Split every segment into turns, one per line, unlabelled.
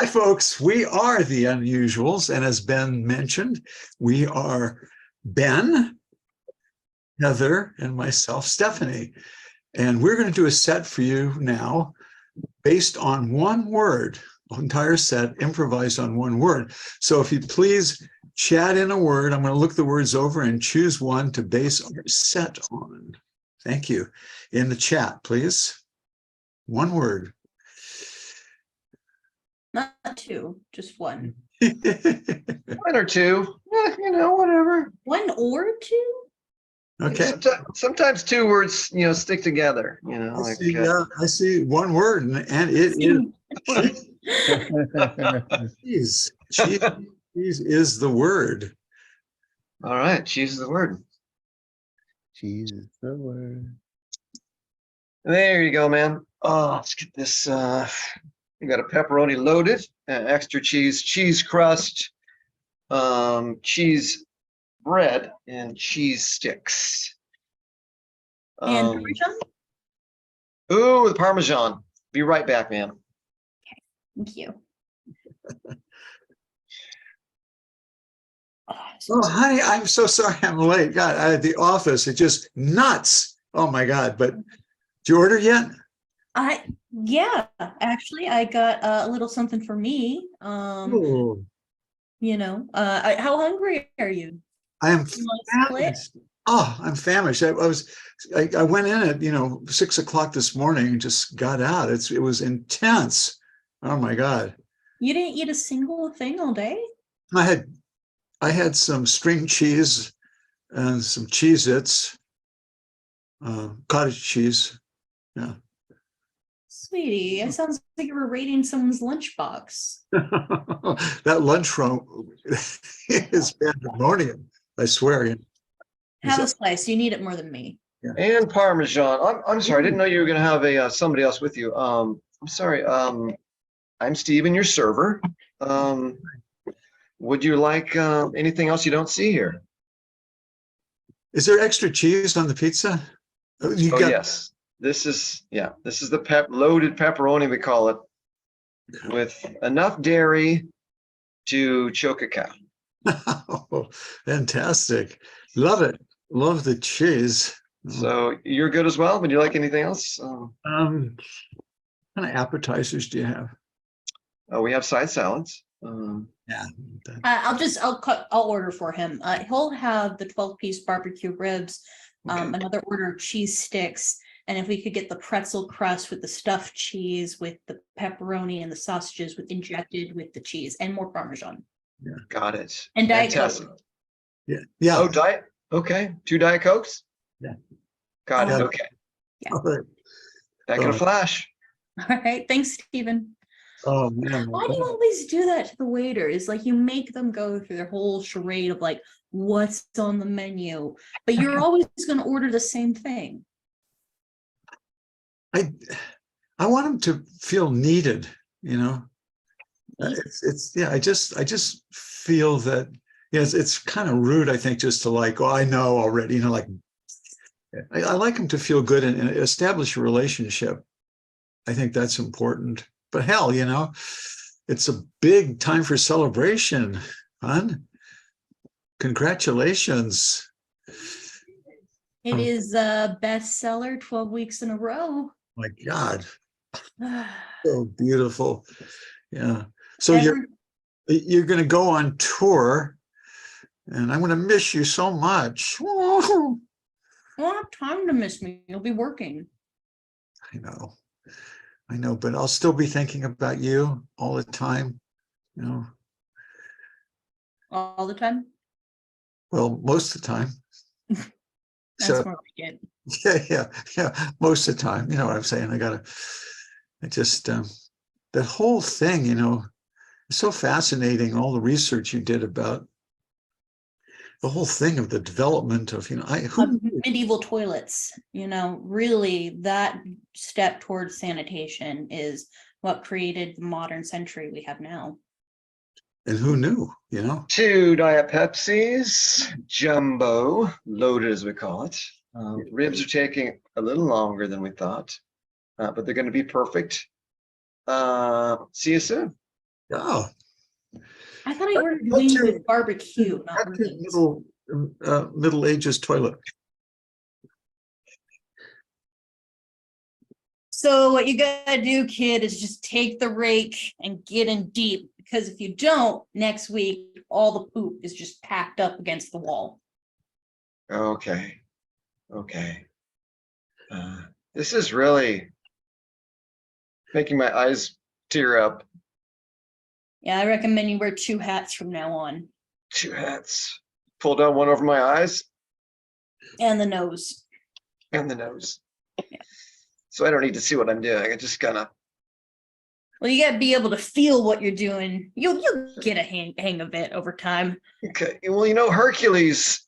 Hi, folks. We are the Unusuals, and as Ben mentioned, we are Ben, Heather, and myself, Stephanie. And we're going to do a set for you now based on one word, entire set improvised on one word. So if you please chat in a word, I'm going to look the words over and choose one to base our set on. Thank you. In the chat, please. One word.
Not two, just one.
One or two, whatever.
One or two?
Okay.
Sometimes two words, stick together.
I see one word, and it is cheese. Cheese is the word.
All right, cheese is the word.
Cheese is the word.
There you go, man. Oh, let's get this. You got a pepperoni loaded, extra cheese crust, cheese bread, and cheese sticks.
And Parmesan?
Ooh, the Parmesan. Be right back, man.
Okay, thank you.
Oh, honey, I'm so sorry I'm late. God, I at the office, it just nuts. Oh my God, but did you order yet?
Yeah, actually I got a little something for me.
Oh,
How hungry are you?
I am
You want to split?
famished. Oh, I'm famished. I went in at 6 o'clock this morning and just got out. It was intense. Oh my God.
You didn't eat a single thing all day?
I had some string cheese and some Cheez-Its, cottage cheese. Yeah.
Sweetie, it sounds like you were raiding someone's lunchbox.
That lunchroom is pandemonium, I swear.
Have a slice. You need it more than me.
Yeah.
And Parmesan. I'm sorry, I didn't know you were going to have somebody else with you. I'm sorry. I'm Steven, your server. Would you like anything else you don't see here?
Is there extra cheese on the pizza?
Yes. This is the loaded pepperoni, we call it, with enough dairy to choke a cow.
Oh, fantastic. Love it. Love the cheese.
So you're good as well. Would you like anything else?
What kind of appetizers do you have?
We have side salads.
Yeah.
I'll order for him. He'll have the 12-piece barbecue ribs,
Okay.
another order of cheese sticks, and if we could get the pretzel crust with the stuffed cheese, with the pepperoni and the sausages injected with the cheese, and more Parmesan.
Yeah. Got it.
And Diet
Fantastic.
Coke.
Yeah.
Oh, diet. Okay. 2 Diet Cokes.
Yeah.
Got it.
Yeah.
Okay.
Yeah.
All right.
Back in a flash.
All right. Thanks, Stephen.
Oh man.
Why do you always do that to the waiters? Like, you make them go through their whole charade of like, what's on the menu, but you're always going to order the same thing.
I want them to feel needed, It's I just feel that it's kind of rude, I think, just to like, oh, I know already, like I like them to feel good and establish a relationship. I think that's important. But hell, it's a big time for celebration, hon. Congratulations.
It is a bestseller 12 weeks in a row.
My God. So beautiful. Yeah. So you're going to go on tour, and I'm going to miss you so much.
You won't have time to miss me. You'll be working.
I know, but I'll still be thinking about you all the time,
All the time?
Well, most of the time.
That's more like it.
Yeah. Most of the time, you know what I'm saying? That whole thing, it's so fascinating, all the research you did about the whole thing of the development of,
medieval toilets, really that step towards sanitation is what created the modern century we have now.
And who knew,
2 Diet Pepsis, jumbo, loaded as we call it. Ribs are taking a little longer than we thought, but they're going to be perfect. See you soon.
Oh,
I thought I ordered
That's
wings
your-
with barbecue, not
that's your
wings.
Middle Ages toilet.
So what you gotta do, kid, is just take the rake and get in deep, because if you don't, next week, all the poop is just packed up against the wall.
Okay. Okay. This is really making my eyes tear up.
Yeah, I recommend you wear 2 hats from now on,
2 hats. Pull down one over my eyes
and the nose.
and the nose. So I don't need to see what I'm doing. I just gonna.
Well, you gotta be able to feel what you're doing. You'll get a hang of it over time.
Okay. Well, you know, Hercules,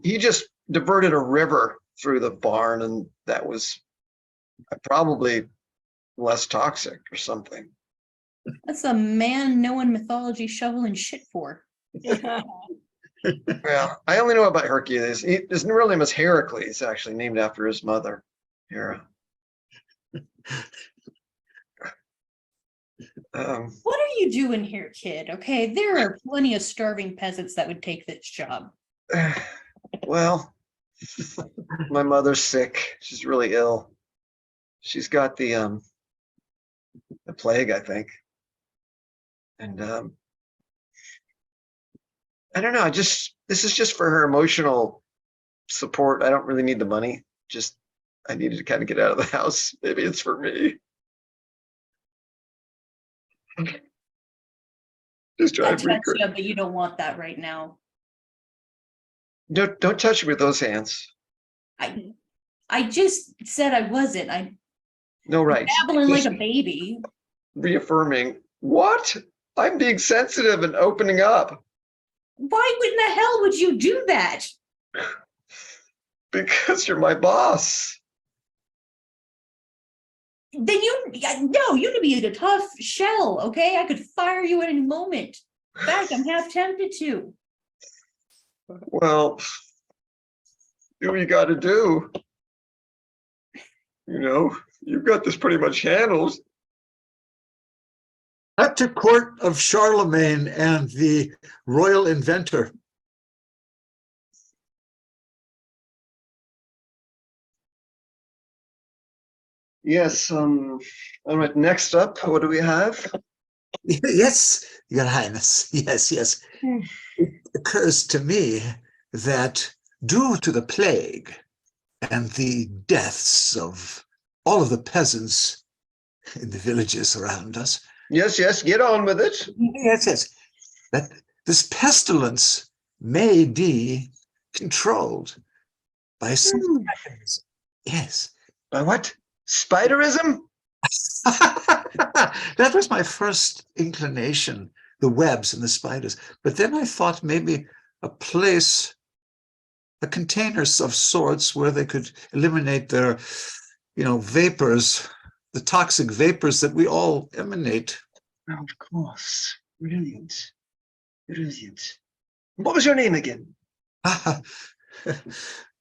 he just diverted a river through the barn, and that was probably less toxic or something.
That's a man knowing mythology shoveling shit for.
Well, I only know about Hercules. His real name is Heracles, actually named after his mother, Hera.
What are you doing here, kid? Okay, there are plenty of starving peasants that would take this job.
Well, my mother's sick. She's really ill. She's got the plague, I think. And I don't know. This is just for her emotional support. I don't really need the money. Just I needed to kind of get out of the house. Maybe it's for me. Just
I
try
touch
to be
you, but you don't want that right now.
Don't touch me with those hands.
I just said I wasn't. I'm
No, right.
babbling like
Just
a baby.
reaffirming. What? I'm being sensitive and opening up
Why in the hell would you do that?
because you're my boss.
Then you need to be a tough shell, okay? I could fire you at any moment. In fact, I'm half tempted to.
Well, do what you got to do. You know, you've got this pretty much handled.
At the court of Charlemagne and the royal inventor.
Yes. All right. Next up, what do we have?
Yes, Your Highness. Yes, yes. It occurs to me that due to the plague and the deaths of all of the peasants in the villages around us,
Yes, yes. Get on with it.
yes, yes, that this pestilence may be controlled by some mechanism. Yes.
By what? Spiderism?
That was my first inclination, the webs and the spiders. But then I thought maybe a place, a containers of sorts where they could eliminate their, vapors, the toxic vapors that we all emanate.
Of course. Brilliant. Brilliant. What was your name again?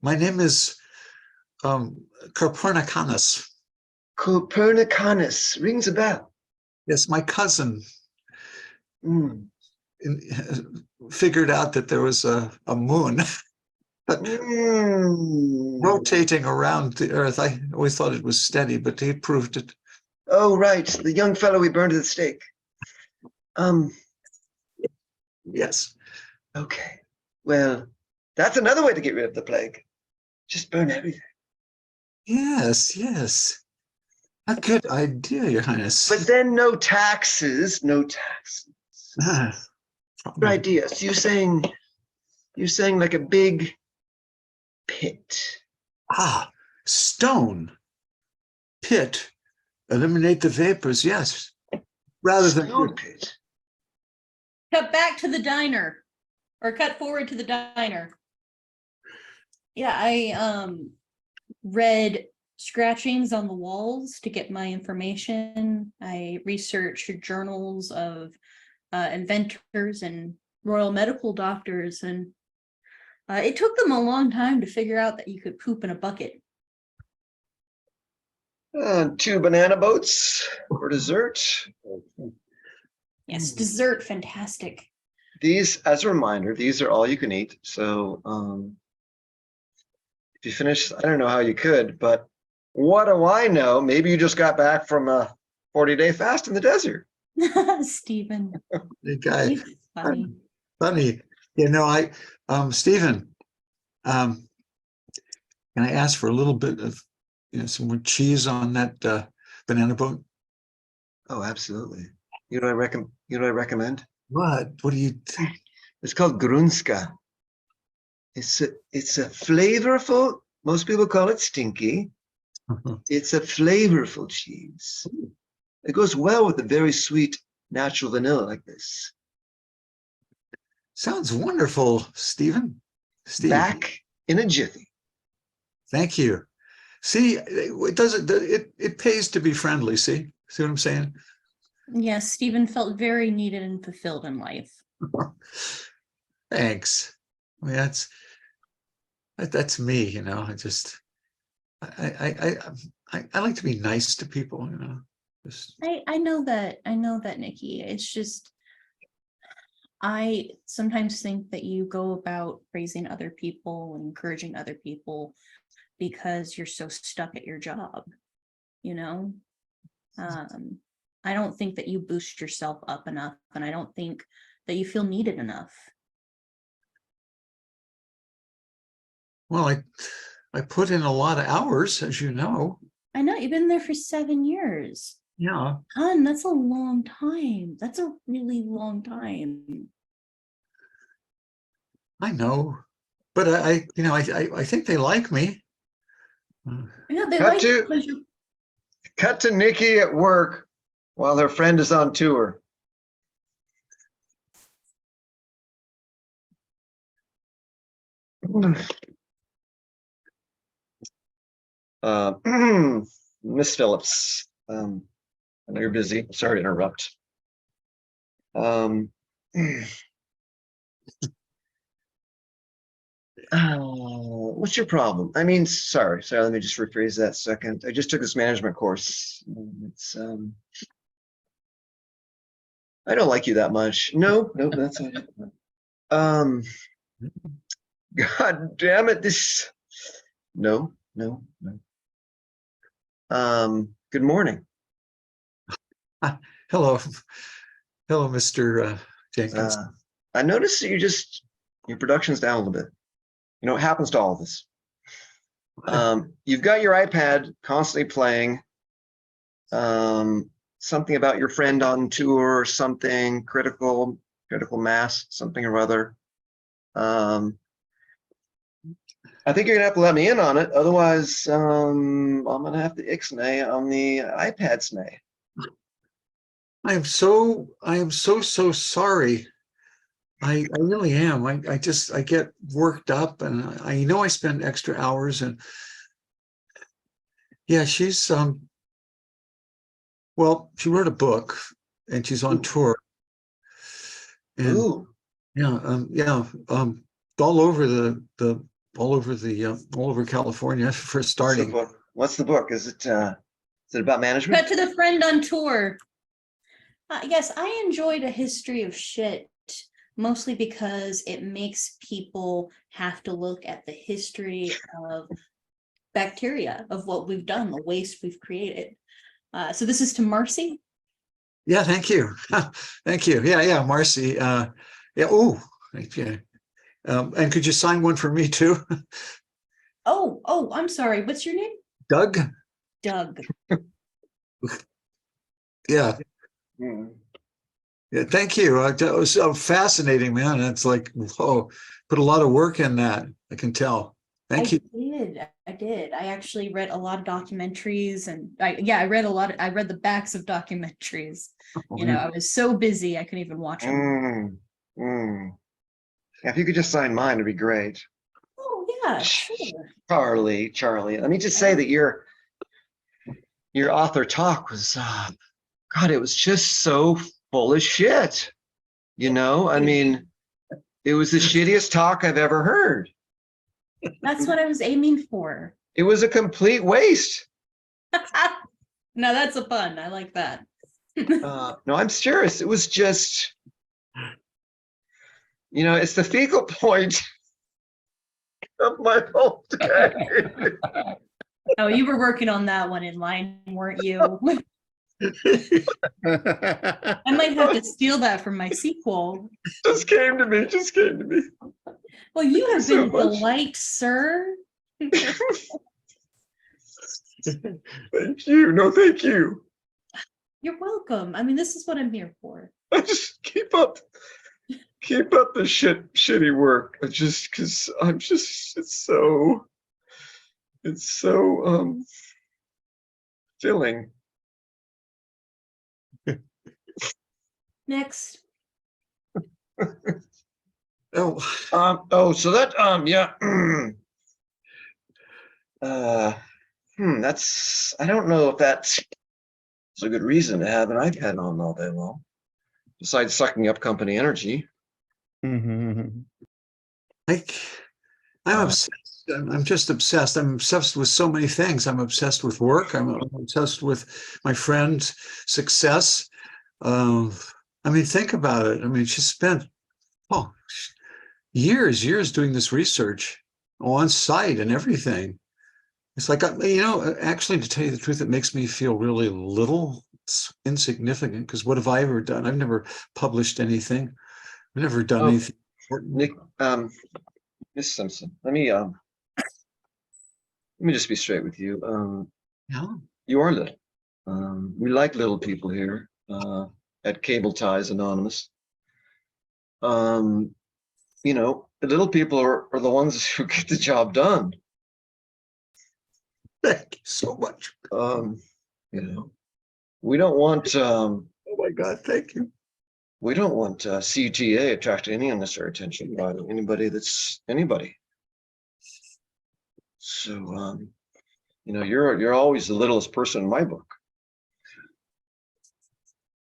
My name is Copernicus.
Copernicus. Rings a bell.
Yes, my cousin
Mm.
figured out that there was a moon
Mm.
rotating around the earth. I always thought it was steady, but he proved it.
Oh, right. The young fellow we burned at the stake.
Yes.
Okay. Well, that's another way to get rid of the plague. Just burn everything.
Yes, yes. A good idea, Your Highness.
But then no taxes, no taxes.
Ah,
Good idea. So you're saying like a big pit.
Stone pit, eliminate the vapors. Yes, rather than
Stone pit.
Cut back to the diner, or cut forward to the diner. Yeah, I read scratchings on the walls to get my information. I researched journals of inventors and royal medical doctors, and it took them a long time to figure out that you could poop in a bucket.
2 banana boats for dessert.
Yes, dessert, fantastic.
These, as a reminder, these are all you can eat. So if you finish, I don't know how you could, but what do I know? Maybe you just got back from a 40-day fast in the desert.
Stephen,
The guy,
he's funny.
funny, Stephen, can I ask for a little bit of, some more cheese on that banana boat?
Oh, absolutely. You know what I recommend?
What do you think?
It's called Grunska. It's a flavorful, most people call it stinky. It's a flavorful cheese. It goes well with a very sweet natural vanilla like this.
Sounds wonderful, Stephen. Steve,
Back in a jiffy.
thank you. See, it doesn't, it pays to be friendly. See what I'm saying?
Yes, Stephen felt very needed and fulfilled in life.
Thanks. I mean, that's me, I just, I like to be nice to people, just,
I know that, Nikki. It's just, I sometimes think that you go about praising other people and encouraging other people because you're so stuck at your job, I don't think that you boost yourself up enough, and I don't think that you feel needed enough.
well, I put in a lot of hours, as you know.
I know you've been there for 7 years.
Yeah,
Hun, that's a long time. That's a really long time.
I know, but I think they like me.
Yeah, they
Cut
like
to-
you because you're
Cut to Nikki at work while her friend is on tour. Miss Phillips, I know you're busy. Sorry to interrupt. What's your problem? I mean, sorry, let me just rephrase that second. I just took this management course. It's I don't like you that much. No, that's not it. God damn it, this no. Good morning.
Hello, Mr. Jenkins.
I noticed that your production's down a little bit. It happens to all of us. You've got your iPad constantly playing something about your friend on tour or something, critical mass, something or other. I think you're gonna have to let me in on it. Otherwise, I'm gonna have to ixnay on the iPad snay.
I am so sorry. I really am. I get worked up, and I know I spend extra hours, and yeah, she's well, she wrote a book and she's on tour. And
Ooh,
all over California for starting.
what's the book? Is it about management?
cut to the friend on tour. Yes, I enjoyed A History of Shit, mostly because it makes people have to look at the history of bacteria, of what we've done, the waste we've created. So this is to Marcy.
Yeah, thank you. Thank you. Yeah, Marcy. Yeah, oh, yeah. And could you sign one for me too?
Oh, I'm sorry. What's your name?
Doug?
Doug.
Yeah.
Hmm.
Yeah, thank you. That was so fascinating, man. It's like, whoa, put a lot of work in that. I can tell. Thank you.
I did. I actually read a lot of documentaries, and I read the backs of documentaries. I was so busy I couldn't even watch them.
Yeah, if you could just sign mine, it'd be great.
Oh yeah, sure.
Charlie, let me just say that your author talk was, God, it was just so full of shit. I mean, it was the shittiest talk I've ever heard.
That's what I was aiming for.
It was a complete waste.
No, that's a pun. I like that.
No, I'm serious. It was just, it's the fecal point of my whole day.
Oh, you were working on that one in line, weren't you? I might have to steal that from my sequel.
Just came to me.
Well, you have
So
been a
much.
delight, sir.
Thank you. No, thank you.
You're welcome. I mean, this is what I'm here for.
I just keep up the shitty work. Because it's so filling.
Next.
Oh,
So that yeah. That's, I don't know if that's a good reason to have an iPad on all day long, besides sucking up company energy.
like I'm obsessed. I'm just obsessed. I'm obsessed with so many things. I'm obsessed with work. I'm obsessed with my friend's success. I mean, think about it. I mean, she spent years doing this research on site and everything. It's like, actually, to tell you the truth, it makes me feel really little, insignificant, because what have I ever done? I've never published anything. I've never done anything important.
Nick, Miss Simpson, let me just be straight with you.
Yeah.
You are little. We like little people here at Cable Ties Anonymous. The little people are the ones who get the job done.
Thank you so much.
We don't want
Oh my God, thank you.
we don't want CTA attracting any unnecessary attention by anybody that's anybody. So you're always the littlest person in my book.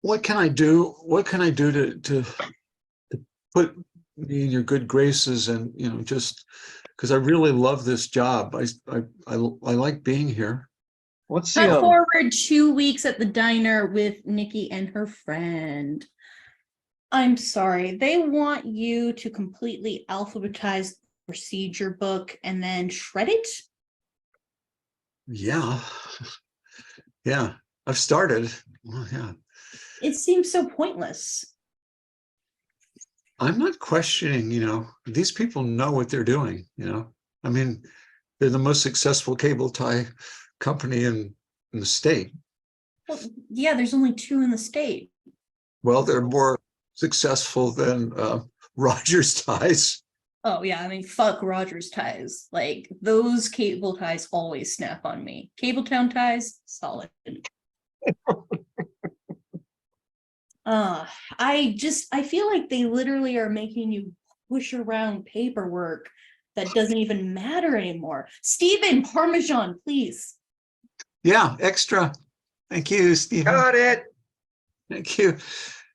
What can I do? What can I do to put me in your good graces, and just because I really love this job. I like being here.
What's
Cut
the
forward 2 weeks at the diner with Nikki and her friend. I'm sorry. They want you to completely alphabetize the procedure book and then shred it.
Yeah. Yeah. I've started. Well, yeah.
It seems so pointless.
I'm not questioning, these people know what they're doing, I mean, they're the most successful cable tie company in the state.
Well, yeah, there's only 2 in the state.
Well, they're more successful than Rogers Ties.
Oh yeah, I mean, fuck Rogers Ties. Like, those cable ties always snap on me. Cabletown ties, solid. I feel like they literally are making you push around paperwork that doesn't even matter anymore. Stephen, Parmesan, please.
Yeah, extra. Thank you, Stephen.
got it?
Thank you.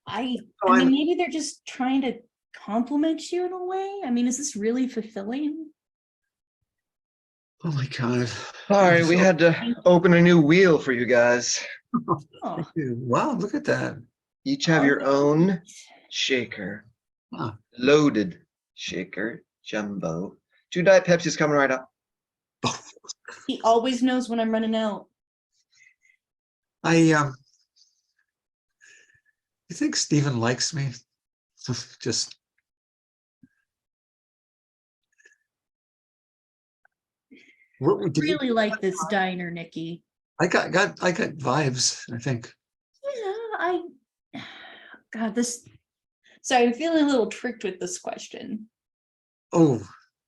I
Oh,
mean, maybe they're just trying to compliment you in a way. I mean, is this really fulfilling?
Oh my God.
Sorry, we had to open a new wheel for you guys.
Oh,
Wow, look at that.
Each have your own shaker.
Wow.
Loaded shaker, jumbo. 2 Diet Pepsi's coming right up.
he always knows when I'm running out.
You think Stephen likes me? Just what would you
Really like this diner, Nikki.
I got vibes, I think.
Yeah, God, this. Sorry, I'm feeling a little tricked with this question.
Oh,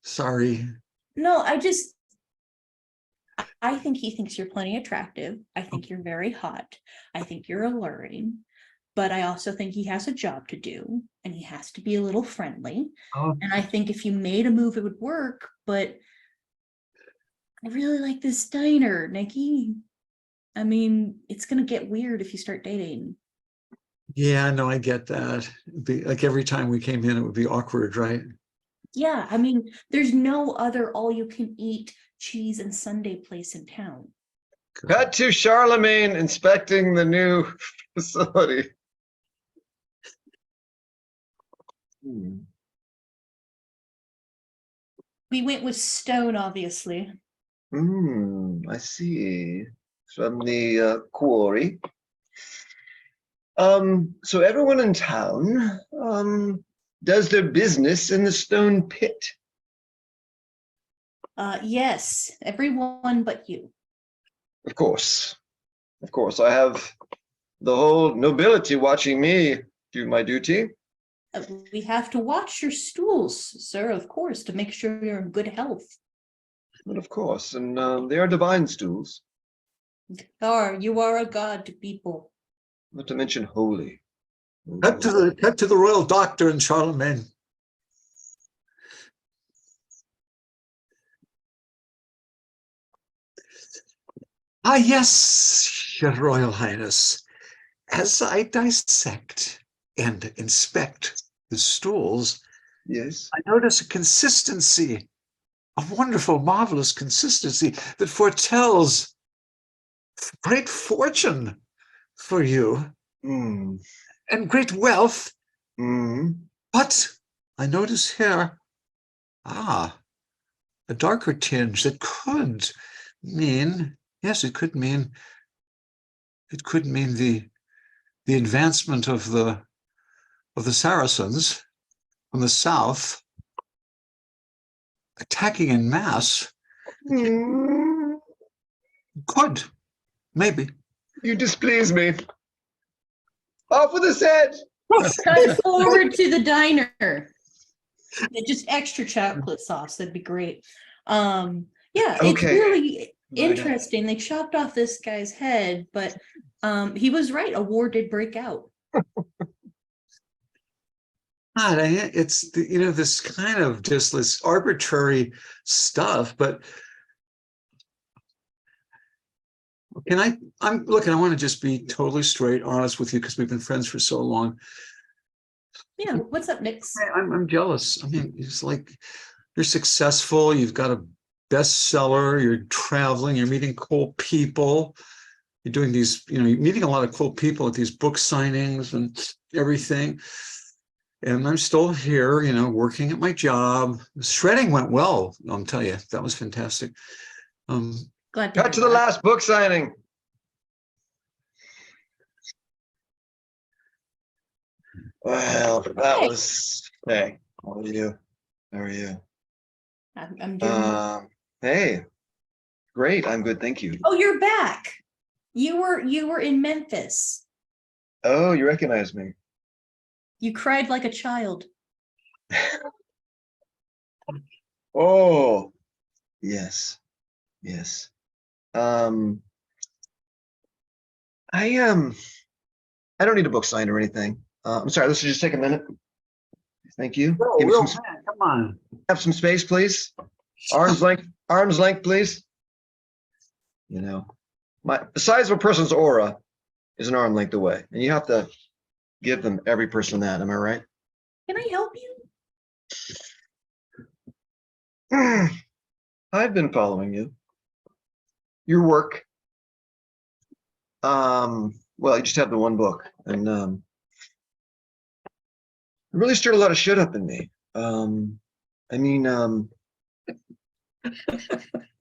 sorry.
No, I think he thinks you're plenty attractive. I think you're very hot. I think you're alluring. But I also think he has a job to do and he has to be a little friendly.
Oh.
And I think if you made a move, it would work. But I really like this diner, Nikki. I mean, it's going to get weird if you start dating.
Yeah, no, I get that. It'd be like every time we came in, it would be awkward, right?
Yeah, I mean, there's no other all-you-can-eat cheese and sundae place in town.
Cut to Charlemagne inspecting the new facility. Hmm.
We went with stone, obviously.
I see. From the quarry. So everyone in town does their business in the stone pit.
Yes, everyone but you.
Of course. Of course. I have the whole nobility watching me do my duty.
We have to watch your stools, sir, of course, to make sure you're in good health.
But of course, and they are divine stools,
You are a god to people.
not to mention holy.
Cut to the royal doctor in Charlemagne. Ah, yes, Your Royal Highness. As I dissect and inspect the stools,
Yes.
I notice a consistency, a wonderful, marvelous consistency that foretells great fortune for you
Mm.
and great wealth.
Mm.
But I notice here, a darker tinge that could mean, yes, it could mean the advancement of the Saracens from the south, attacking in mass.
Mm.
Could, maybe.
You displease me. Off with his head.
Cut forward to the diner. Yeah, just extra chocolate sauce, that'd be great. Yeah, it's
Okay.
really
Right.
interesting. They chopped off this guy's head, but he was right. A war did break out.
God, it's this kind of just this arbitrary stuff, but I want to just be totally straight, honest with you, because we've been friends for so long.
Yeah, what's up, Nix?
I'm jealous. I mean, it's like you're successful, you've got a bestseller, you're traveling, you're meeting cool people, you're doing these, you're meeting a lot of cool people at these book signings and everything. And I'm still here, working at my job. Shredding went well, I'll tell you. That was fantastic.
Glad
Cut to the last book signing. Well, that was. Hey, how are you? How are you?
I'm doing.
Hey, great. I'm good, thank you.
Oh, you're back. You were in Memphis.
Oh, you recognize me?
You cried like a child.
Oh, yes, yes. I don't need a book signed or anything. I'm sorry. Let's just take a minute. Thank you. Give me some.
Come on.
Have some space, please. Arm's length, please. The size of a person's aura is an arm length away, and you have to give them every person that. Am I right?
Can I help you?
I've been following you. Your work. Well, you just have the one book, and it really stirred a lot of shit up in me.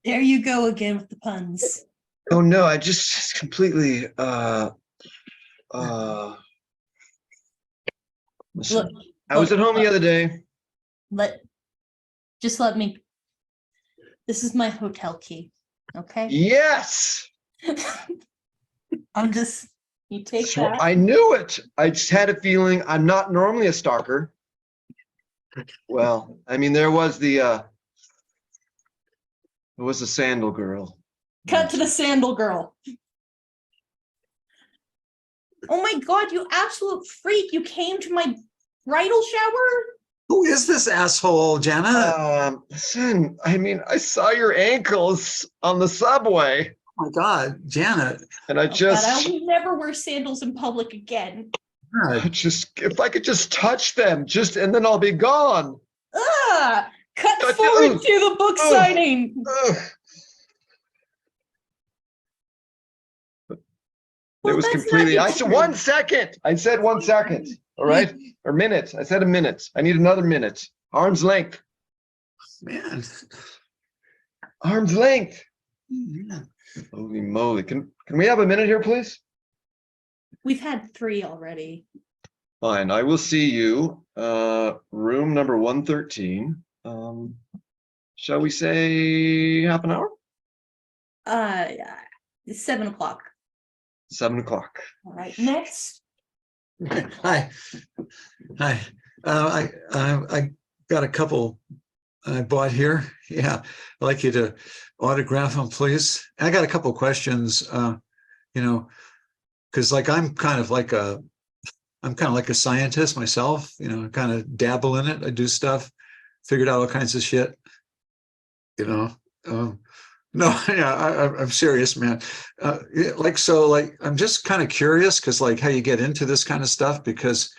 There you go again with the puns.
Oh no, I just completely listen. I was at home the other day.
Just let me. This is my hotel key. Okay.
Yes.
You take that.
I knew it. I just had a feeling. I'm not normally a stalker. Well, there was the sandal girl.
Cut to the sandal girl. Oh my God, you absolute freak. You came to my bridal shower?
Who is this asshole, Jana?
Listen, I saw your ankles on the subway.
Oh my God, Janet.
And I
God, I will never wear sandals in public again.
If I could just touch them, and then I'll be gone.
Cut forward to the book signing. Well,
was
that's not
completely, I
good
said
true.
1 second. I said 1 second. All right. Or minute. I said a minute. I need another minute. Arm's length.
Man.
Arm's length.
Yeah.
Holy moly. Can we have a minute here, please?
We've had 3 already.
Fine. I will see you. Room number 113. Shall we say half an hour?
7 o'clock.
7 o'clock.
All right, next.
Hi. Hi. I got a couple I bought here. Yeah. I'd like you to autograph them, please. I got a couple questions, because like I'm kind of like a scientist myself, kind of dabble in it. I do stuff, figured out all kinds of shit, no, yeah, I'm serious, man. I'm just kind of curious because like how you get into this kind of stuff, because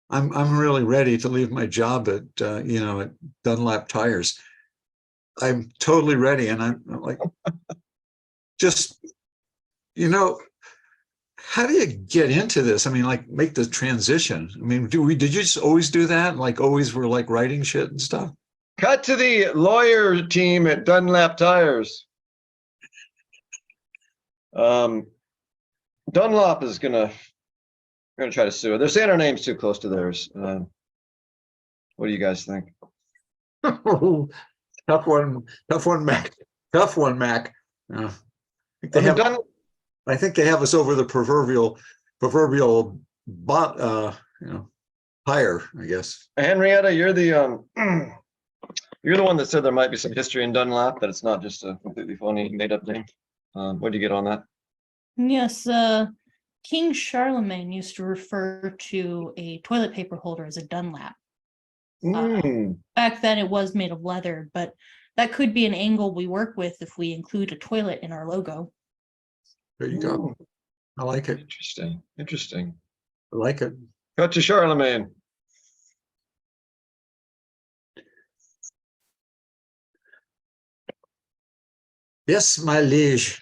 I'm really ready to leave my job at at Dunlap Tires. I'm totally ready, and I'm like, just how do you get into this? I mean, like make the transition. I mean, did you just always do that? Like always were like writing shit and stuff?
Cut to the lawyer team at Dunlap Tires. Dunlop is gonna try to sue her. They're saying our name's too close to theirs. What do you guys think?
Tough one, Mac. Tough one, Mac. I think they have us over the proverbial tire, I guess.
Henrietta, you're the you're the one that said there might be some history in Dunlap, that it's not just a completely phony made up name. What do you get on that?
Yes, King Charlemagne used to refer to a toilet paper holder as a Dunlap. Back then it was made of leather, but that could be an angle we work with if we include a toilet in our logo.
There you go. I like it.
Interesting. Interesting.
I like it.
Cut to Charlemagne.
Yes, my liege.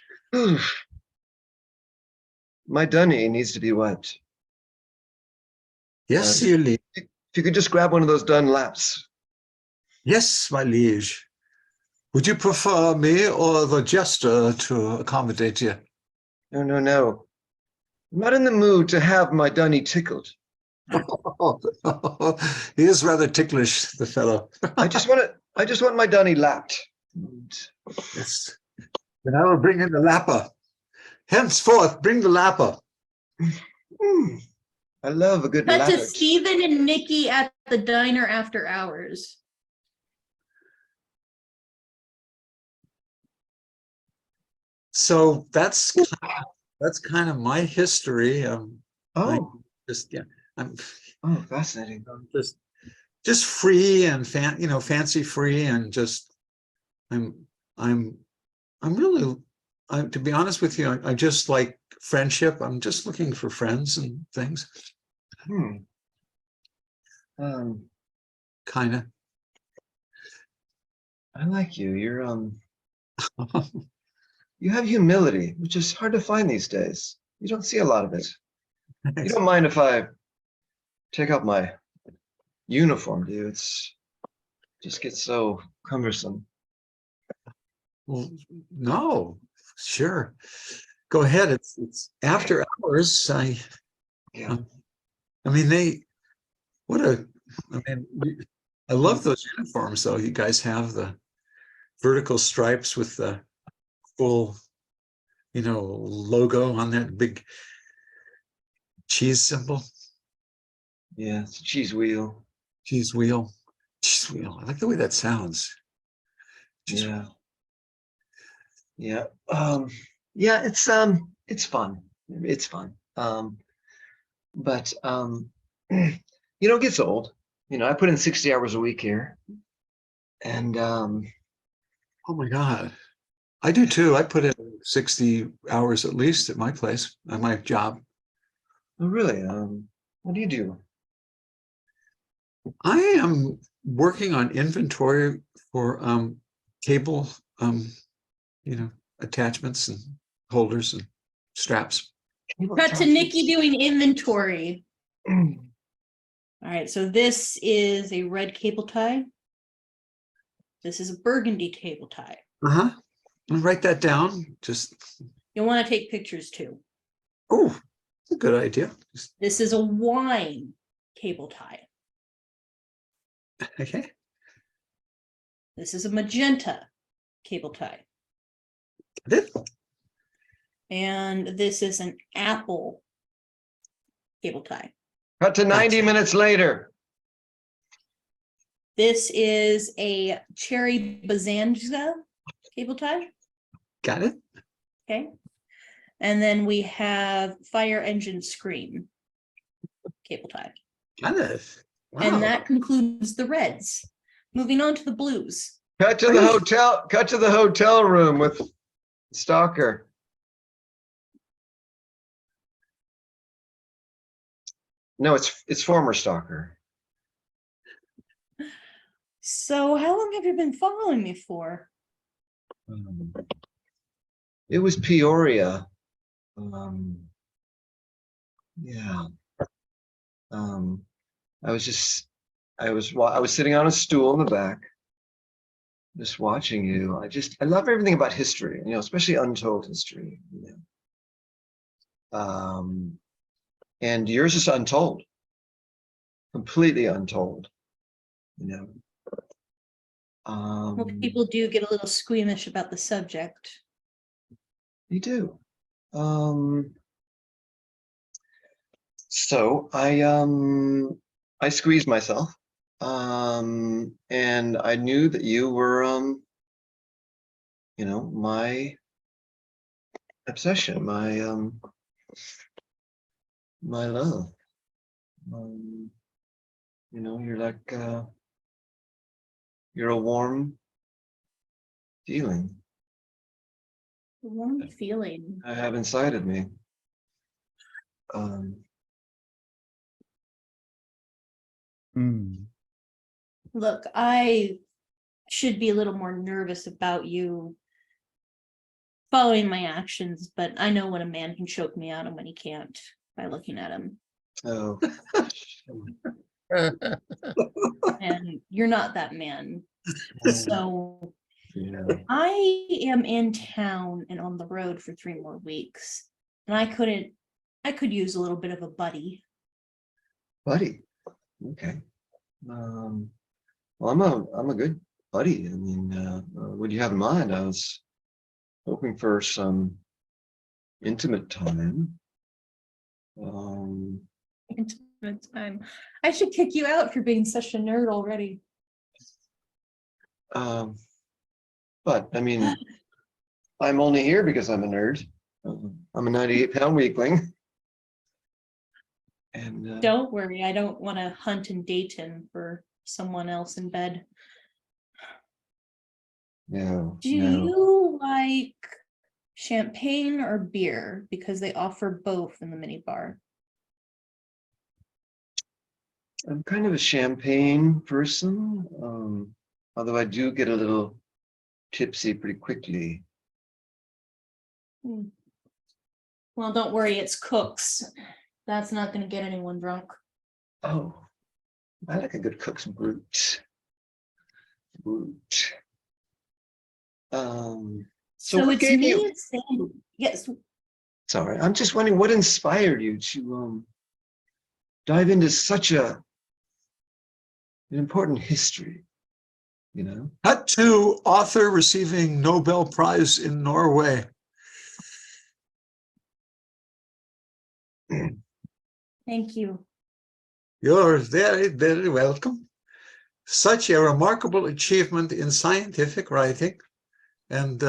My dunny needs to be wiped.
Yes, your liege.
If you could just grab one of those Dunlaps.
Yes, my liege. Would you prefer me or the jester to accommodate you?
No, no, no. I'm not in the mood to have my dunny tickled.
He is rather ticklish, the fellow.
I just want my dunny lapped.
Yes. Then I will bring in the lapper. Henceforth, bring the lapper.
I love a good
Cut to
lappet.
Stephen and Nikki at the diner after hours.
So that's kind of my history.
Oh,
I'm
fascinating.
just free and fancy free, and just I'm really, to be honest with you, I just like friendship. I'm just looking for friends and things. Kind of.
I like you. You're you have humility, which is hard to find these days. You don't see a lot of it. You don't mind if I take out my uniform, do you? It's just gets so cumbersome.
Well, no, sure. Go ahead. It's after hours.
Yeah.
I love those uniforms though. You guys have the vertical stripes with the full, logo on that big cheese symbol.
Yeah, it's a cheese wheel.
Cheese wheel. Cheese wheel. I like the way that sounds. Cheese
Yeah.
wheel.
Yeah. Yeah, it's fun. It's fun. But it gets old. I put in 60 hours a week here. And
Oh my God. I do too. I put in 60 hours at least at my place, at my job.
oh, really? What do you do?
I am working on inventory for cable, attachments and holders and straps.
Cut to Nikki doing inventory. All right, so this is a red cable tie. This is a burgundy cable tie.
Uh-huh. I'll write that down. Just,
You'll want to take pictures too.
oh, that's a good idea.
This is a wine cable tie.
Okay.
This is a magenta cable tie.
Got it.
And this is an apple cable tie.
Cut to 90 minutes later.
This is a cherry bazanga cable tie.
Got it.
Okay. And then we have fire engine scream cable tie.
Got it. Wow.
And that concludes the reds. Moving on to the blues.
Cut to the hotel. Cut to the hotel room with Stalker. No, it's former Stalker.
So how long have you been following me for?
It was Peoria. Yeah. I was sitting on a stool in the back, just watching you. I love everything about history, especially untold history. And yours is untold, completely untold.
Well, people do get a little squeamish about the subject.
You do. So I squeezed myself, and I knew that you were, my obsession, my love. You're like, you're a warm feeling
Warm feeling.
I have inside of me.
Look, I should be a little more nervous about you following my actions, but I know when a man can choke me out and when he can't by looking at him.
Oh,
And you're not that man. So
yeah.
I am in town and on the road for 3 more weeks. And I could use a little bit of a buddy.
Buddy. Okay. Well, I'm a good buddy. I mean, what do you have in mind? I was hoping for some intimate time.
Intimate time. I should kick you out for being such a nerd already.
But I mean, I'm only here because I'm a nerd. I'm a 98-pound weakling. And
Don't worry, I don't want to hunt and date him for someone else in bed.
no,
Do
no.
you like champagne or beer? Because they offer both in the minibar.
I'm kind of a champagne person, although I do get a little tipsy pretty quickly.
Well, don't worry, it's Cook's. That's not going to get anyone drunk.
Oh, I like a good Cook's Brute. Brute. So what
it's
gave
me
you?
and Sandy. Yes.
Sorry, I'm just wondering what inspired you to dive into such an important history,
Cut to author receiving Nobel Prize in Norway.
Thank you.
You're very, very welcome. Such a remarkable achievement in scientific writing, and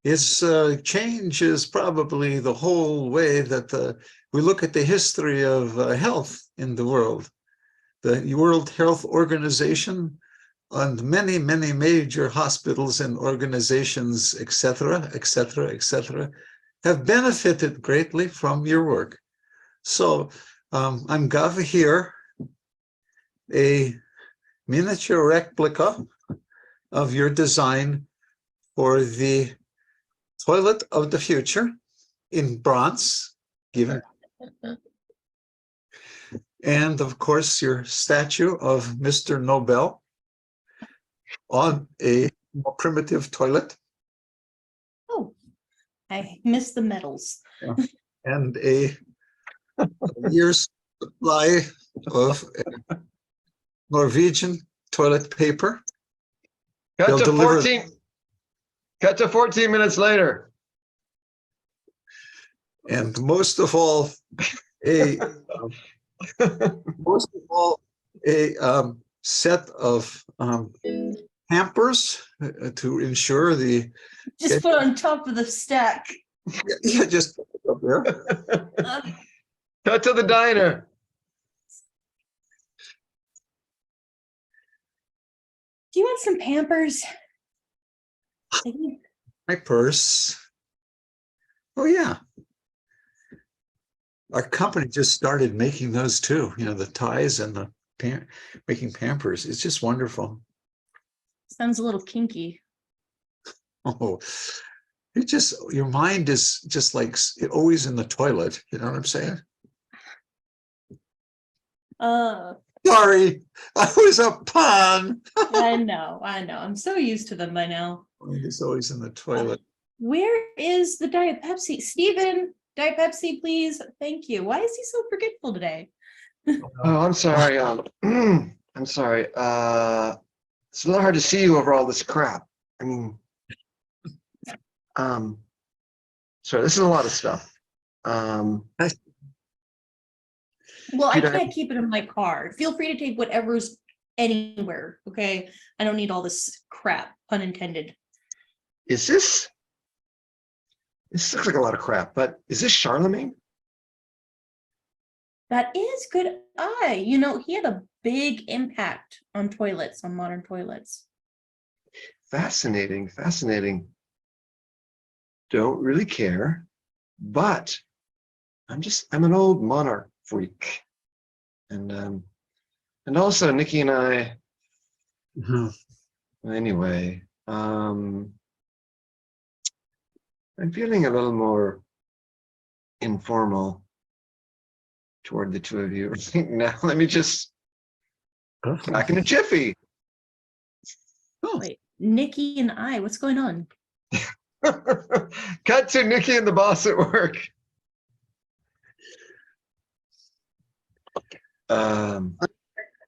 its changes probably the whole way that we look at the history of health in the world. The World Health Organization and many, many major hospitals and organizations, et cetera, have benefited greatly from your work. So I'm Gav here, a miniature replica of your design for the toilet of the future in bronze, given. And of course, your statue of Mr. Nobel on a more primitive toilet
Oh, I miss the medals.
and a year's supply of Norwegian toilet paper.
Cut
They'll
to
deliver-
14. Cut to 14 minutes later.
And most of all, a set of hampers to ensure the
Just put on top of the stack.
yeah, just up there.
Cut to the diner.
Do you want some Pampers?
My purse. Oh yeah. Our company just started making those too, you know, the ties and the making Pampers. It's just wonderful.
Sounds a little kinky.
Oh, your mind is just like always in the toilet. You know what I'm saying? Sorry, I was a pun.
I know. I'm so used to them by now.
Mind is always in the toilet.
Where is the Diet Pepsi? Steven, Diet Pepsi, please. Thank you. Why is he so forgetful today?
Oh, I'm sorry. I'm sorry. It's a little hard to see you over all this crap. I mean, sorry, this is a lot of stuff.
Well, I
Did I-
can't keep it in my car. Feel free to take whatever's anywhere. Okay. I don't need all this crap, pun intended.
Is this looks like a lot of crap, but is this Charlemagne?
That is good eye. You know, he had a big impact on toilets, on modern toilets.
Fascinating, fascinating. Don't really care, but I'm an old monarch freak. And also Nikki and I, anyway, I'm feeling a little more informal toward the two of you now. Let me just back in a jiffy.
Wait, Nikki and I, what's going on?
Cut to Nikki and the boss at work.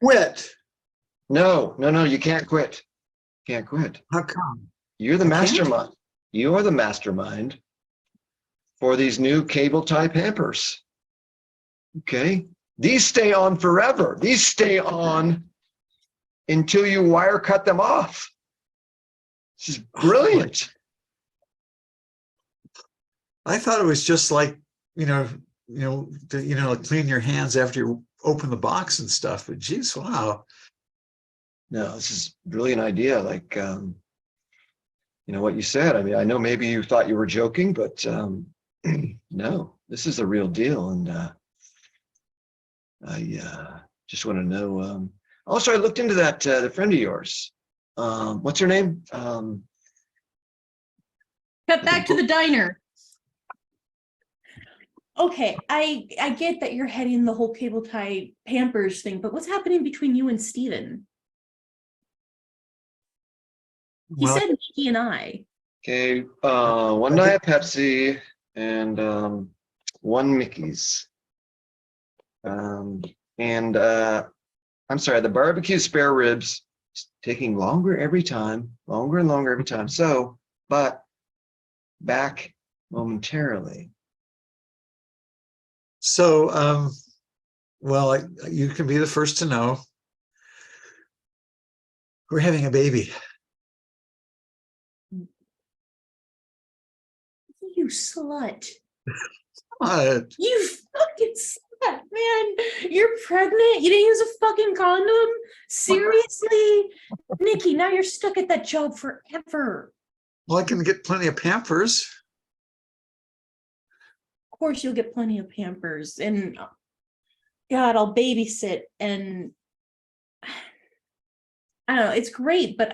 Quit.
No, you can't quit. Can't quit.
How come?
You're the
I can't?
mastermind. You are the mastermind for these new cable tie Pampers. Okay? These stay on forever. These stay on until you wire cut them off. This is brilliant.
I thought it was just like, clean your hands after you open the box and stuff. But geez, wow.
No, this is a brilliant idea. Like, what you said. I mean, I know maybe you thought you were joking, but no, this is a real deal. And I just want to know. Also, I looked into that, the friend of yours. What's her name?
Cut back to the diner. Okay, I get that you're heading the whole cable tie Pampers thing, but what's happening between you and Steven? He
Well,
said Nikki and I.
Okay, one Diet Pepsi and one Mickey's. I'm sorry, the barbecue spare ribs is taking longer every time, longer and longer every time. So, but back momentarily.
so, you can be the first to know. We're having a baby.
You slut.
What?
You fucking slut, man. You're pregnant? You didn't use a fucking condom? Seriously? Nikki, now you're stuck at that job forever.
Well, I can get plenty of Pampers.
Of course you'll get plenty of Pampers, and God, I'll babysit, and I don't know, it's great, but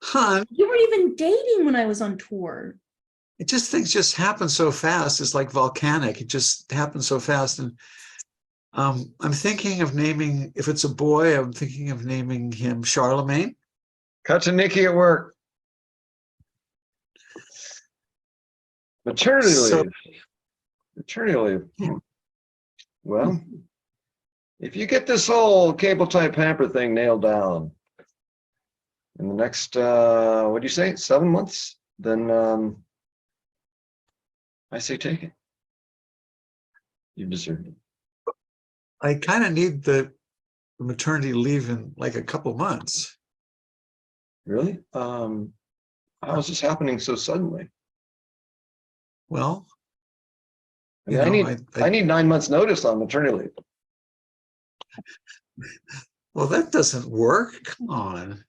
Hon,
you weren't even dating when I was on tour.
it just things just happen so fast. It's like volcanic. It just happens so fast. And I'm thinking of naming, if it's a boy, I'm thinking of naming him Charlemagne.
Cut to Nikki at work. Maternity
So-
leave. Maternity leave. Well, if you get this whole cable type hamper thing nailed down in the next, what do you say, 7 months, then I say take it. You deserve it.
I kind of need the maternity leave in like a couple months.
Really? How is this happening so suddenly?
Well,
I mean,
you know,
I need 9 months notice on maternity leave.
well, that doesn't work. Come on.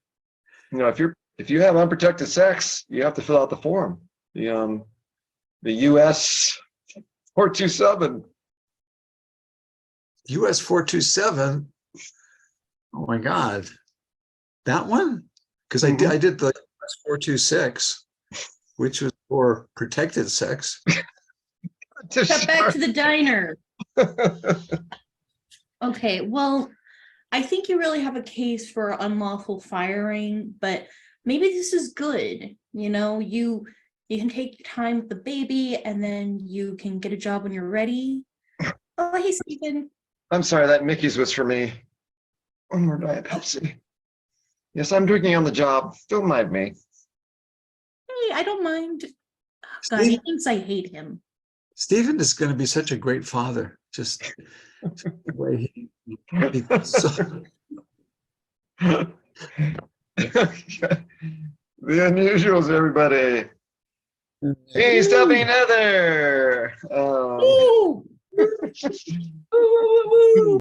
You know, if you have unprotected sex, you have to fill out the form. The US 427.
US 427. Oh my God. That one? Because I did the US 426, which was for protected sex.
Cut back to the diner. Okay, well, I think you really have a case for unlawful firing, but maybe this is good. You know, you can take your time with the baby and then you can get a job when you're ready. Oh, hey, Stephen.
I'm sorry, that Mickey's was for me. One more Diet Pepsi. Yes, I'm drinking on the job. Don't mind me.
Hey, I don't mind. Oh, God, he
Steve-
thinks I hate him.
Stephen is going to be such a great father. Just the way he so,
The unusuals, everybody. Hey, Stephanie and Heather.
Ooh.